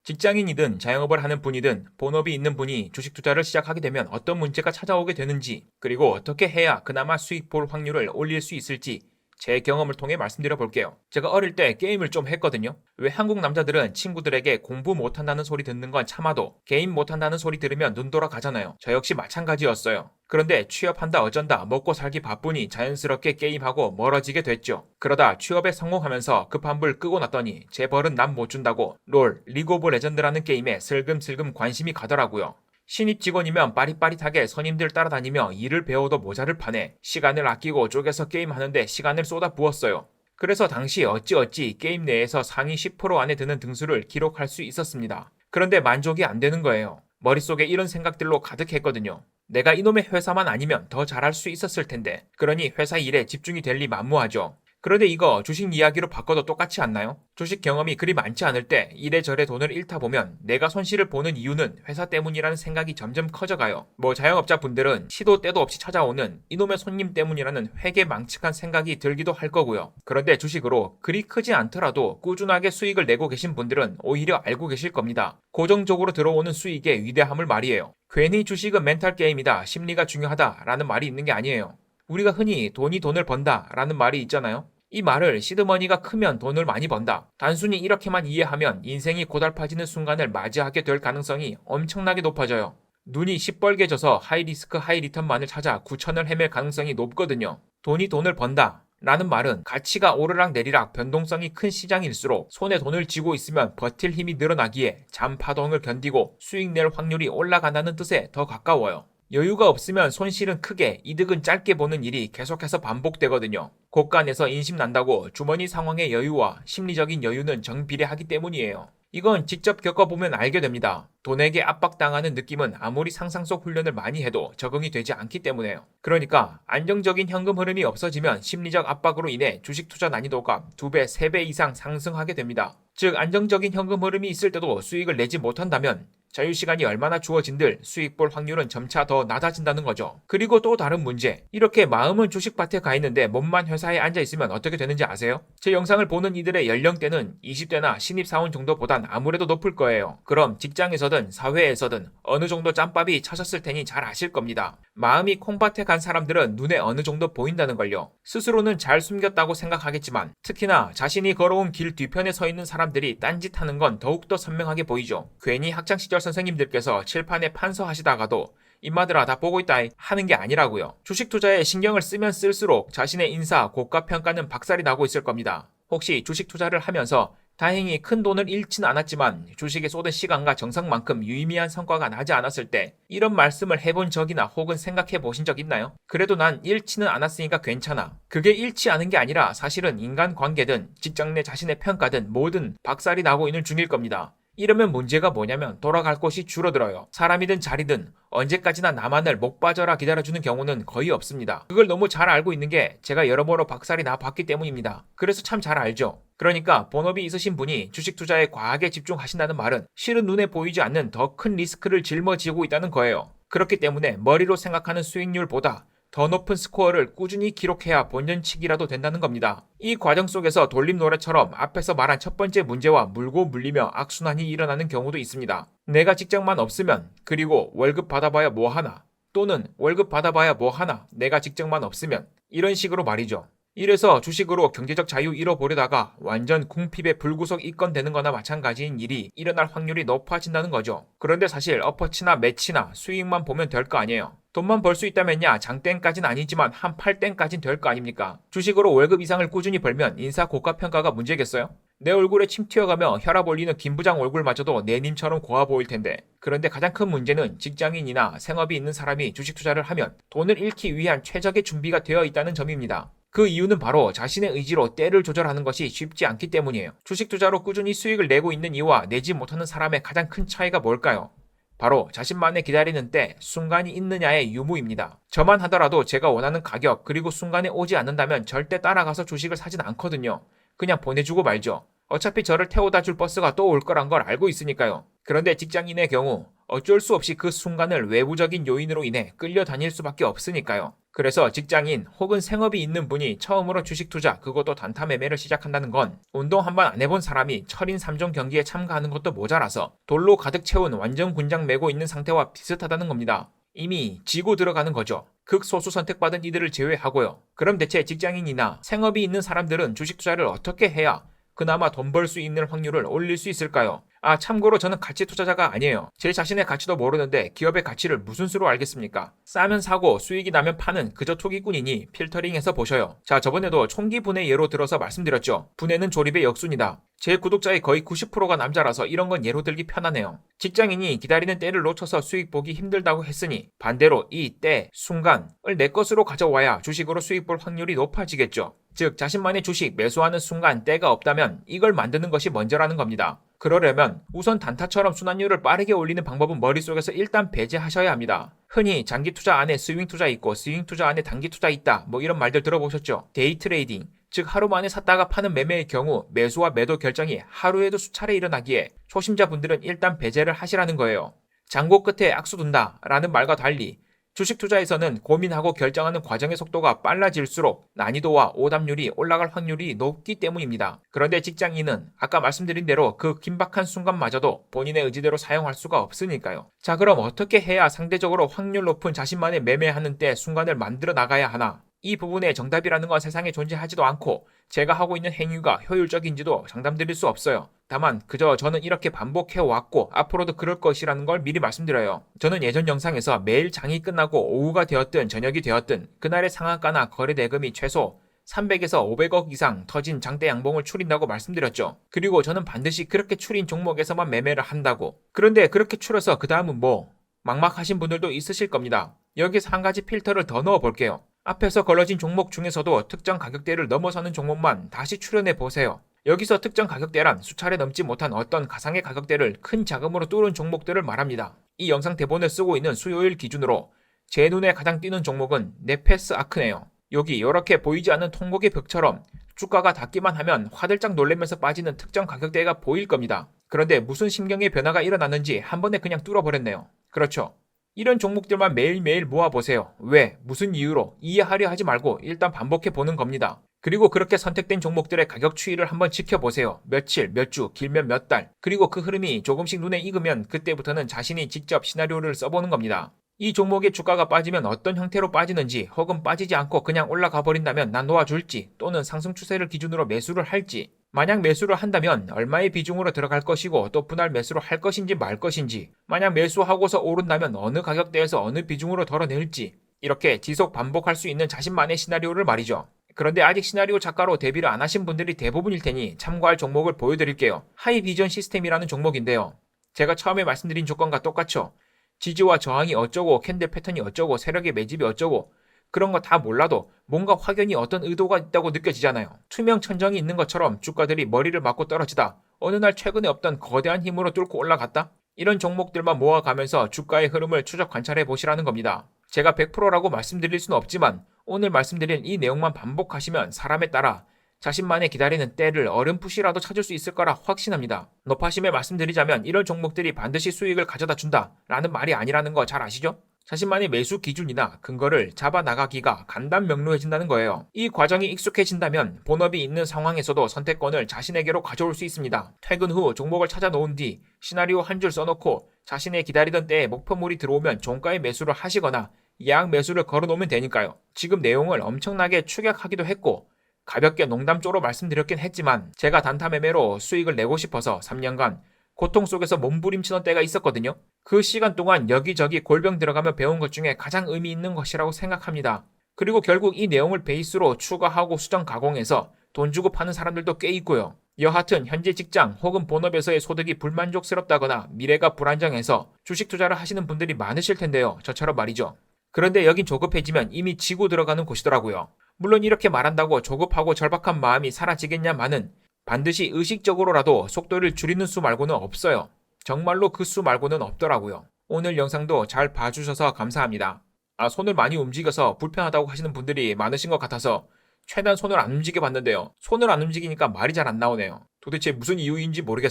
직장인이든 자영업을 하는 분이든 본업이 있는 분이 주식 투자를 시작하게 되면 어떤 문제가 찾아오게 되는지, 그리고 어떻게 해야 그나마 수익 볼 확률을 올릴 수 있을지 제 경험을 통해 말씀드려 볼게요. 제가 어릴 때 게임을 좀 했거든요. 왜 한국 남자들은 친구들에게 공부 못한다는 소리 듣는 건 참아도 게임 못한다는 소리 들으면 눈 돌아가잖아요. 저 역시 마찬가지였어요. 그런데 취업한다 어쩐다 먹고 살기 바쁘니 자연스럽게 게임하고 멀어지게 됐죠. 그러다 취업에 성공하면서 급한 불 끄고 났더니 제 벌은 남 못 준다고 롤, 리그 오브 레전드라는 게임에 슬금슬금 관심이 가더라고요. 신입 직원이면 빠릿빠릿하게 선임들 따라다니며 일을 배워도 모자를 파네 시간을 아끼고 쪼개서 게임하는데 시간을 쏟아 부었어요. 그래서 당시 어찌어찌 게임 내에서 상위 10% 안에 드는 등수를 기록할 수 있었습니다. 그런데 만족이 안 되는 거예요. 머릿속에 이런 생각들로 가득했거든요. 내가 이놈의 회사만 아니면 더 잘할 수 있었을 텐데. 그러니 회사 일에 집중이 될 리 만무하죠. 그런데 이거 주식 이야기로 바꿔도 똑같지 않나요? 주식 경험이 그리 많지 않을 때 이래저래 돈을 잃다 보면 내가 손실을 보는 이유는 회사 때문이라는 생각이 점점 커져가요. 자영업자 분들은 시도 때도 없이 찾아오는 이놈의 손님 때문이라는 회개망측한 생각이 들기도 할 거고요. 그런데 주식으로 그리 크지 않더라도 꾸준하게 수익을 내고 계신 분들은 오히려 알고 계실 겁니다. 고정적으로 들어오는 수익의 위대함을 말이에요. 괜히 주식은 멘탈 게임이다, 심리가 중요하다라는 말이 있는 게 아니에요. 우리가 흔히 돈이 돈을 번다 라는 말이 있잖아요. 이 말을 시드머니가 크면 돈을 많이 번다. 단순히 이렇게만 이해하면 인생이 고달파지는 순간을 맞이하게 될 가능성이 엄청나게 높아져요. 눈이 시뻘개져서 하이리스크 하이리턴만을 찾아 9천을 헤맬 가능성이 높거든요. 돈이 돈을 번다 라는 말은 가치가 오르락 내리락 변동성이 큰 시장일수록 손에 돈을 쥐고 있으면 버틸 힘이 늘어나기에 잠파동을 견디고 수익 낼 확률이 올라간다는 뜻에 더 가까워요. 여유가 없으면 손실은 크게 이득은 짧게 보는 일이 계속해서 반복되거든요. 곳간에서 인심난다고 주머니 상황의 여유와 심리적인 여유는 정비례하기 때문이에요. 이건 직접 겪어보면 알게 됩니다. 돈에게 압박당하는 느낌은 아무리 상상 속 훈련을 많이 해도 적응이 되지 않기 때문에요. 그러니까 안정적인 현금 흐름이 없어지면 심리적 압박으로 인해 주식 투자 난이도가 2배, 3배 이상 상승하게 됩니다. 즉 안정적인 현금 흐름이 있을 때도 수익을 내지 못한다면 자유시간이 얼마나 주어진들 수익 볼 확률은 점차 더 낮아진다는 거죠. 그리고 또 다른 문제. 이렇게 마음은 주식밭에 가 있는데 몸만 회사에 앉아 있으면 어떻게 되는지 아세요? 제 영상을 보는 이들의 연령대는 20대나 신입사원 정도보단 아무래도 높을 거예요. 그럼 직장에서든 사회에서든 어느 정도 짬밥이 차셨을 테니 잘 아실 겁니다. 마음이 콩밭에 간 사람들은 눈에 어느 정도 보인다는 걸요. 스스로는 잘 숨겼다고 생각하겠지만 특히나 자신이 걸어온 길 뒤편에 서 있는 사람들이 딴짓하는 건 더욱더 선명하게 보이죠. 괜히 학창시절 선생님들께서 칠판에 판서하시다가도 임마들아 다 보고 있다 하는 게 아니라고요. 주식 투자에 신경을 쓰면 쓸수록 자신의 인사, 고가 평가는 박살이 나고 있을 겁니다. 혹시 주식 투자를 하면서 다행히 큰 돈을 잃진 않았지만 주식에 쏟은 시간과 정성만큼 유의미한 성과가 나지 않았을 때 이런 말씀을 해본 적이나 혹은 생각해 보신 적 있나요? 그래도 난 잃지는 않았으니까 괜찮아. 그게 잃지 않은 게 아니라 사실은 인간관계든 직장 내 자신의 평가든 뭐든 박살이 나고 있는 중일 겁니다. 이러면 문제가 뭐냐면 돌아갈 곳이 줄어들어요. 사람이든 자리든 언제까지나 나만을 목 빠져라 기다려주는 경우는 거의 없습니다. 그걸 너무 잘 알고 있는 게 제가 여러모로 박살이 나 봤기 때문입니다. 그래서 참 잘 알죠. 그러니까 본업이 있으신 분이 주식 투자에 과하게 집중하신다는 말은 실은 눈에 보이지 않는 더 큰 리스크를 짊어지고 있다는 거예요. 그렇기 때문에 머리로 생각하는 수익률보다 더 높은 스코어를 꾸준히 기록해야 본전치기라도 된다는 겁니다. 이 과정 속에서 돌림 노래처럼 앞에서 말한 첫 번째 문제와 물고 물리며 악순환이 일어나는 경우도 있습니다. 내가 직장만 없으면, 그리고 월급 받아봐야 뭐하나, 또는 월급 받아봐야 뭐하나, 내가 직장만 없으면, 이런 식으로 말이죠. 이래서 주식으로 경제적 자유 잃어버리다가 완전 궁핍에 불구속 입건되는 거나 마찬가지인 일이 일어날 확률이 높아진다는 거죠. 그런데 사실 어퍼치나 매치나 수익만 보면 될 거 아니에요. 돈만 벌 수 있다면야 장땡까진 아니지만 한 8땡까진 될 거 아닙니까? 주식으로 월급 이상을 꾸준히 벌면 인사 고가평가가 문제겠어요? 내 얼굴에 침 튀어가며 혈압 올리는 김 부장 얼굴마저도 내님처럼 고와 보일 텐데. 그런데 가장 큰 문제는 직장인이나 생업이 있는 사람이 주식 투자를 하면 돈을 잃기 위한 최적의 준비가 되어 있다는 점입니다. 그 이유는 바로 자신의 의지로 때를 조절하는 것이 쉽지 않기 때문이에요. 주식 투자로 꾸준히 수익을 내고 있는 이와 내지 못하는 사람의 가장 큰 차이가 뭘까요? 바로 자신만의 기다리는 때, 순간이 있느냐의 유무입니다. 저만 하더라도 제가 원하는 가격 그리고 순간에 오지 않는다면 절대 따라가서 주식을 사진 않거든요. 그냥 보내주고 말죠. 어차피 저를 태워다 줄 버스가 또 올 거란 걸 알고 있으니까요. 그런데 직장인의 경우 어쩔 수 없이 그 순간을 외부적인 요인으로 인해 끌려다닐 수밖에 없으니까요. 그래서 직장인 혹은 생업이 있는 분이 처음으로 주식 투자, 그것도 단타 매매를 시작한다는 건 운동 한 번 안 해본 사람이 철인 3종 경기에 참가하는 것도 모자라서 돌로 가득 채운 완전 군장 메고 있는 상태와 비슷하다는 겁니다. 이미 지고 들어가는 거죠. 극소수 선택받은 이들을 제외하고요. 그럼 대체 직장인이나 생업이 있는 사람들은 주식 투자를 어떻게 해야 그나마 돈 벌 수 있는 확률을 올릴 수 있을까요? 참고로 저는 가치 투자자가 아니에요. 제 자신의 가치도 모르는데 기업의 가치를 무슨 수로 알겠습니까? 싸면 사고 수익이 나면 파는 그저 투기꾼이니 필터링해서 보셔요. 자, 저번에도 총기 분해 예로 들어서 말씀드렸죠. 분해는 조립의 역순이다. 제 구독자의 거의 90%가 남자라서 이런 건 예로 들기 편하네요. 직장인이 기다리는 때를 놓쳐서 수익 보기 힘들다고 했으니 반대로 이 때, 순간을 내 것으로 가져와야 주식으로 수익 볼 확률이 높아지겠죠. 즉 자신만의 주식 매수하는 순간 때가 없다면 이걸 만드는 것이 먼저라는 겁니다. 그러려면 우선 단타처럼 순환율을 빠르게 올리는 방법은 머릿속에서 일단 배제하셔야 합니다. 흔히 장기 투자 안에 스윙 투자 있고 스윙 투자 안에 단기 투자 있다, 뭐 이런 말들 들어보셨죠? 데이 트레이딩, 즉 하루 만에 샀다가 파는 매매의 경우 매수와 매도 결정이 하루에도 수차례 일어나기에 초심자분들은 일단 배제를 하시라는 거예요. 장고 끝에 악수 둔다 라는 말과 달리 주식 투자에서는 고민하고 결정하는 과정의 속도가 빨라질수록 난이도와 오답률이 올라갈 확률이 높기 때문입니다. 그런데 직장인은 아까 말씀드린 대로 그 긴박한 순간마저도 본인의 의지대로 사용할 수가 없으니까요. 자, 그럼 어떻게 해야 상대적으로 확률 높은 자신만의 매매하는 때 순간을 만들어 나가야 하나? 이 부분의 정답이라는 건 세상에 존재하지도 않고 제가 하고 있는 행위가 효율적인지도 장담드릴 수 없어요. 다만 그저 저는 이렇게 반복해왔고 앞으로도 그럴 것이라는 걸 미리 말씀드려요. 저는 예전 영상에서 매일 장이 끝나고 오후가 되었든 저녁이 되었든 그날의 상한가나 거래 대금이 최소 300에서 500억 이상 터진 장대 양봉을 추린다고 말씀드렸죠. 그리고 저는 반드시 그렇게 추린 종목에서만 매매를 한다고. 그런데 그렇게 추려서 그 다음은 뭐? 막막하신 분들도 있으실 겁니다. 여기서 한 가지 필터를 더 넣어 볼게요. 앞에서 걸러진 종목 중에서도 특정 가격대를 넘어서는 종목만 다시 추려내 보세요. 여기서 특정 가격대란 수차례 넘지 못한 어떤 가상의 가격대를 큰 자금으로 뚫은 종목들을 말합니다. 이 영상 대본을 쓰고 있는 수요일 기준으로 제 눈에 가장 띄는 종목은 네페스 아크네요. 여기 이렇게 보이지 않는 통곡의 벽처럼 주가가 닿기만 하면 화들짝 놀라면서 빠지는 특정 가격대가 보일 겁니다. 그런데 무슨 심경의 변화가 일어났는지 한 번에 그냥 뚫어버렸네요. 그렇죠. 이런 종목들만 매일매일 모아보세요. 왜? 무슨 이유로? 이해하려 하지 말고 일단 반복해보는 겁니다. 그리고 그렇게 선택된 종목들의 가격 추이를 한번 지켜보세요. 며칠, 몇 주, 길면 몇 달. 그리고 그 흐름이 조금씩 눈에 익으면 그때부터는 자신이 직접 시나리오를 써보는 겁니다. 이 종목의 주가가 빠지면 어떤 형태로 빠지는지, 혹은 빠지지 않고 그냥 올라가 버린다면 난 놓아줄지, 또는 상승 추세를 기준으로 매수를 할지, 만약 매수를 한다면 얼마의 비중으로 들어갈 것이고 또 분할 매수를 할 것인지 말 것인지, 만약 매수하고서 오른다면 어느 가격대에서 어느 비중으로 덜어낼지, 이렇게 지속 반복할 수 있는 자신만의 시나리오를 말이죠. 그런데 아직 시나리오 작가로 데뷔를 안 하신 분들이 대부분일 테니 참고할 종목을 보여드릴게요. 하이비전 시스템이라는 종목인데요. 제가 처음에 말씀드린 조건과 똑같죠. 지지와 저항이 어쩌고, 캔들 패턴이 어쩌고, 세력의 매집이 어쩌고, 그런 거 다 몰라도 뭔가 확연히 어떤 의도가 있다고 느껴지잖아요. 투명 천정이 있는 것처럼 주가들이 머리를 맞고 떨어지다 어느 날 최근에 없던 거대한 힘으로 뚫고 올라갔다? 이런 종목들만 모아가면서 주가의 흐름을 추적 관찰해 보시라는 겁니다. 제가 100%라고 말씀드릴 수는 없지만 오늘 말씀드린 이 내용만 반복하시면 사람에 따라 자신만의 기다리는 때를 어렴풋이라도 찾을 수 있을 거라 확신합니다. 높아심에 말씀드리자면 이런 종목들이 반드시 수익을 가져다 준다 라는 말이 아니라는 거 잘 아시죠? 자신만의 매수 기준이나 근거를 잡아 나가기가 간단 명료해진다는 거예요. 이 과정이 익숙해진다면 본업이 있는 상황에서도 선택권을 자신에게로 가져올 수 있습니다. 퇴근 후 종목을 찾아 놓은 뒤 시나리오 한 줄 써놓고 자신의 기다리던 때에 목표물이 들어오면 종가에 매수를 하시거나 예약 매수를 걸어놓으면 되니까요. 지금 내용을 엄청나게 축약하기도 했고 가볍게 농담조로 말씀드렸긴 했지만 제가 단타 매매로 수익을 내고 싶어서 3년간 고통 속에서 몸부림치던 때가 있었거든요. 그 시간 동안 여기저기 골병 들어가며 배운 것 중에 가장 의미 있는 것이라고 생각합니다. 그리고 결국 이 내용을 베이스로 추가하고 수정 가공해서 돈 주고 파는 사람들도 꽤 있고요. 여하튼 현재 직장 혹은 본업에서의 소득이 불만족스럽다거나 미래가 불안정해서 주식 투자를 하시는 분들이 많으실 텐데요. 저처럼 말이죠. 그런데 여긴 조급해지면 이미 지고 들어가는 곳이더라고요. 물론 이렇게 말한다고 조급하고 절박한 마음이 사라지겠냐마는 반드시 의식적으로라도 속도를 줄이는 수 말고는 없어요. 정말로 그 수 말고는 없더라고요. 오늘 영상도 잘 봐주셔서 감사합니다. 손을 많이 움직여서 불편하다고 하시는 분들이 많으신 것 같아서 최대한 손을 안 움직여 봤는데요. 손을 안 움직이니까 말이 잘 안 나오네요. 도대체 무슨 이유인지 모르겠어요.